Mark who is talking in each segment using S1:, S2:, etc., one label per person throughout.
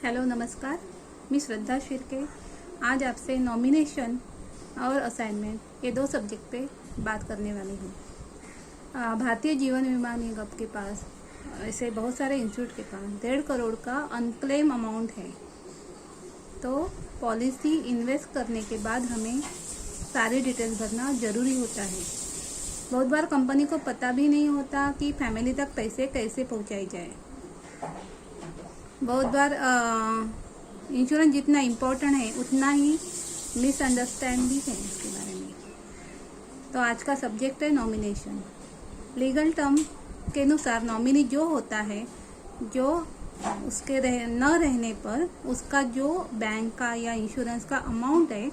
S1: Hello नमस्कार, मैं श्रद्धा शिर्के आज आपसे नॉमिनेशन और असाइनमेंट ये दो सब्जेक्ट पे बात करने वाली हूँ। भारतीय जीवन बीमा निगम के पास ऐसे बहुत सारे इंस्टीट्यूट के पास 1.5 करोड़ का अनक्लेम अमाउंट है। तो पॉलिसी इन्वेस्ट करने के बाद हमें सारी डिटेल्स भरना ज़रूरी होता है। बहुत बार कंपनी को पता भी नहीं होता कि फैमिली तक पैसे कैसे पहुँचाई जाए। बहुत बार इंश्योरेंस जितना इम्पोर्टेंट है उतना ही मिसअंडरस्टैंड भी है इसके बारे में। तो आज का सब्जेक्ट है नॉमिनेशन। लीगल टर्म के अनुसार नॉमिनी जो होता है, जो उसके न रहने पर उसका जो बैंक का या इंश्योरेंस का अमाउंट है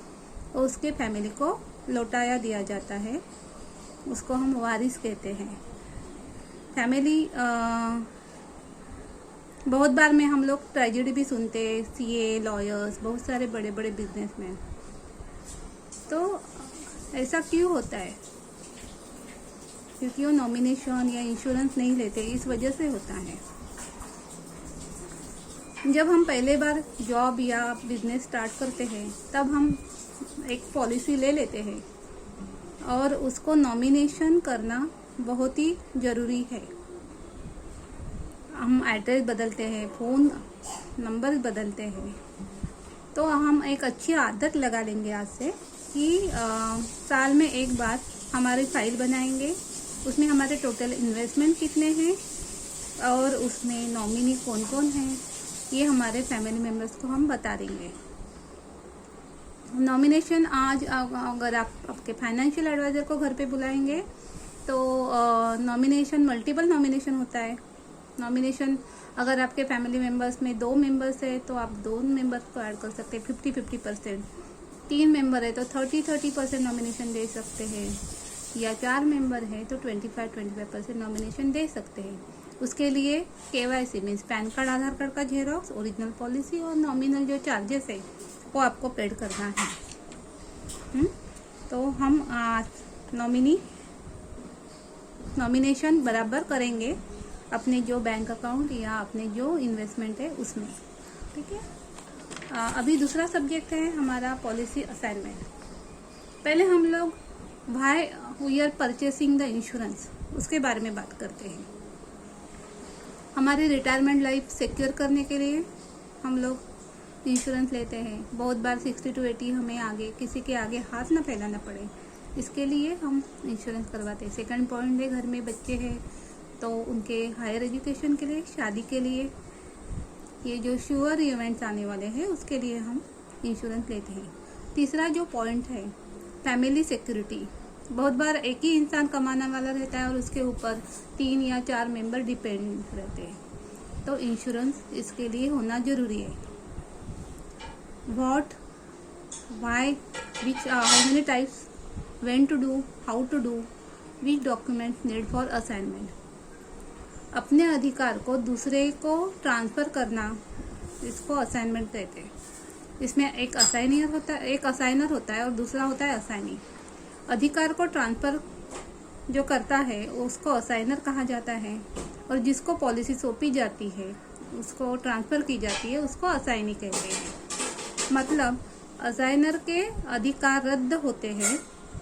S1: वो उसके फैमिली को लौटाया दिया जाता है। उसको हम वारिस कहते हैं। फैमिली बहुत बार में हम लोग ट्रेजेडी भी सुनते हैं, सीए, लॉयर्स, बहुत सारे बड़े बड़े बिजनेसमैन। तो ऐसा क्यों होता है? क्योंकि वो नॉमिनेशन या इंश्योरेंस नहीं लेते, इस वजह से होता है। जब हम पहले बार जॉब या बिजनेस स्टार्ट करते हैं तब हम एक पॉलिसी ले लेते हैं और उसको नॉमिनेशन करना बहुत ही ज़रूरी है। हम एड्रेस बदलते हैं, फ़ोन नंबर बदलते हैं। तो हम एक अच्छी आदत लगा लेंगे आज से कि साल में एक बार हमारी फाइल बनाएंगे। उसमें हमारे टोटल इन्वेस्टमेंट कितने हैं और उसमें नॉमिनी कौन कौन है, ये हमारे फैमिली मेम्बर्स को हम बता देंगे। नॉमिनेशन आज अगर आप आपके फाइनेंशियल एडवाइज़र को घर पे बुलाएंगे तो नॉमिनेशन मल्टीपल नॉमिनेशन होता है। नॉमिनेशन अगर आपके फैमिली मेम्बर्स में 2 मेंबर्स है तो आप 2 मेंबर्स को ऐड कर सकते हैं 50-50%। 3 मेंबर है तो 30-30% नॉमिनेशन दे सकते हैं, या 4 मेंबर है तो 25-25% नॉमिनेशन दे सकते हैं। उसके लिए KYC मीन्स पैन कार्ड, आधार कार्ड का जेरोक्स, ओरिजिनल पॉलिसी और नॉमिनल जो चार्जेस है वो आपको पेड करना है। तो हम नॉमिनेशन बराबर करेंगे अपने जो बैंक अकाउंट या अपने जो इन्वेस्टमेंट है उसमें। ठीक है। अभी दूसरा सब्जेक्ट है हमारा पॉलिसी असाइनमेंट। पहले हम लोग why we are purchasing the insurance उसके बारे में बात करते हैं। हमारी रिटायरमेंट लाइफ सिक्योर करने के लिए हम लोग इंश्योरेंस लेते हैं। बहुत बार 60 to 80 हमें आगे किसी के आगे हाथ ना फैलाना पड़े, इसके लिए हम इंश्योरेंस करवाते हैं। सेकंड पॉइंट है, घर में बच्चे हैं तो उनके हायर एजुकेशन के लिए, शादी के लिए, ये जो श्योर इवेंट्स आने वाले हैं उसके लिए हम इंश्योरेंस लेते हैं। तीसरा जो पॉइंट है, फैमिली सिक्योरिटी। बहुत बार एक ही इंसान कमाने वाला रहता है और उसके ऊपर 3 या 4 मेंबर डिपेंड रहते हैं, तो इंश्योरेंस इसके लिए होना ज़रूरी है। What, why, which, how many types, when to do, how to do, which documents need for assignment. अपने अधिकार को दूसरे को ट्रांसफ़र करना, इसको असाइनमेंट कहते हैं। इसमें एक असाइनर होता है और दूसरा होता है असाइनी। अधिकार को ट्रांसफ़र जो करता है उसको असाइनर कहा जाता है, और जिसको पॉलिसी सौंपी जाती है, उसको ट्रांसफ़र की जाती है, उसको असाइनी कहते हैं। मतलब असाइनर के अधिकार रद्द होते हैं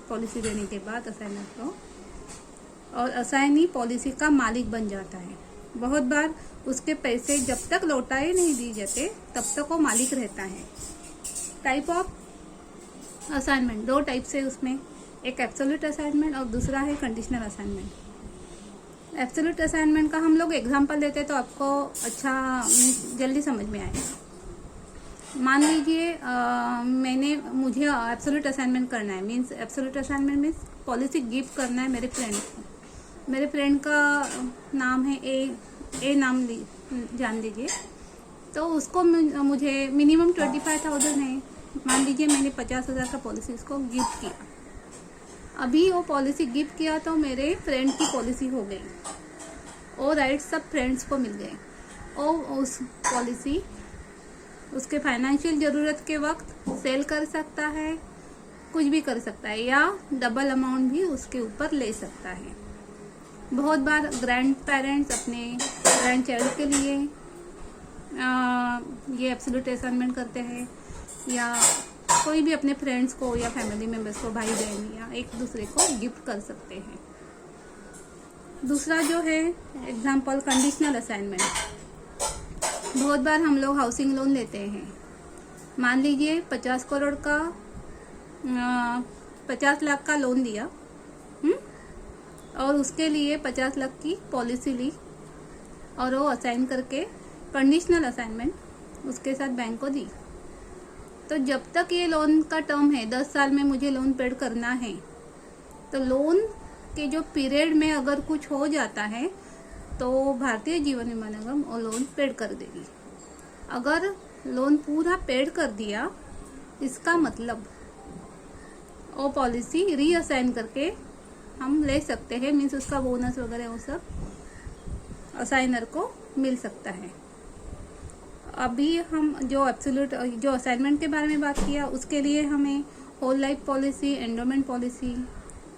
S1: पॉलिसी देने के बाद असाइनर को, और असाइनी पॉलिसी का मालिक बन जाता है। बहुत बार उसके पैसे जब तक लौटाए नहीं दिए जाते तब तक वो मालिक रहता है। टाइप ऑफ असाइनमेंट 2 टाइप से उसमें, एक एब्सोल्यूट असाइनमेंट और दूसरा है कंडीशनल असाइनमेंट। एब्सोल्यूट असाइनमेंट का हम लोग एग्जांपल देते हैं तो आपको अच्छा जल्दी समझ में आएगा। मान लीजिए मुझे एब्सोल्यूट असाइनमेंट करना है, means absolute assignment means policy gift करना है मेरे फ्रेंड को। मेरे फ्रेंड का नाम है ए नाम जान लीजिए। तो उसको मुझे मिनिमम 25,000 है, मान लीजिए मैंने 50,000 का पॉलिसी उसको गिफ्ट किया। अभी वो पॉलिसी गिफ्ट किया तो मेरे फ्रेंड की पॉलिसी हो गई, वो राइट्स सब फ्रेंड्स को मिल गए। और उस पॉलिसी उसके फाइनेंशियल ज़रूरत के वक्त सेल कर सकता है, कुछ भी कर सकता है, या डबल अमाउंट भी उसके ऊपर ले सकता है। बहुत बार ग्रैंड पेरेंट्स अपने ग्रैंड चाइल्ड के लिए ये एब्सोल्यूट असाइनमेंट करते हैं, या कोई भी अपने फ्रेंड्स को या फैमिली मेम्बर्स को, भाई बहन या एक दूसरे को गिफ्ट कर सकते हैं। दूसरा जो है एग्जाम्पल कंडीशनल असाइनमेंट। बहुत बार हम लोग हाउसिंग लोन लेते हैं। मान लीजिए 50 करोड़ का 50 लाख का लोन दिया, और उसके लिए 50 लाख की पॉलिसी ली और वो असाइन करके कंडीशनल असाइनमेंट उसके साथ बैंक को दी। तो जब तक ये लोन का टर्म है 10 साल में मुझे लोन पेड करना है, तो लोन के जो पीरियड में अगर कुछ हो जाता है तो भारतीय जीवन बीमा निगम वो लोन पेड कर देगी। अगर लोन पूरा पेड कर दिया, इसका मतलब वो पॉलिसी रीअसाइन करके हम ले सकते हैं, मीन्स उसका बोनस वगैरह वो सब असाइनर को मिल सकता है। अभी हम जो एब्सोल्यूट जो असाइनमेंट के बारे में बात किया, उसके लिए हमें whole life policy, endowment policy,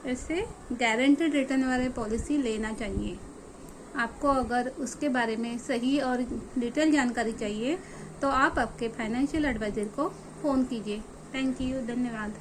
S1: ऐसे गारंटेड रिटर्न वाले पॉलिसी लेना चाहिए। आपको अगर उसके बारे में सही और डिटेल जानकारी चाहिए तो आप आपके फाइनेंशियल एडवाइजर को फ़ोन कीजिए। थैंक यू, धन्यवाद।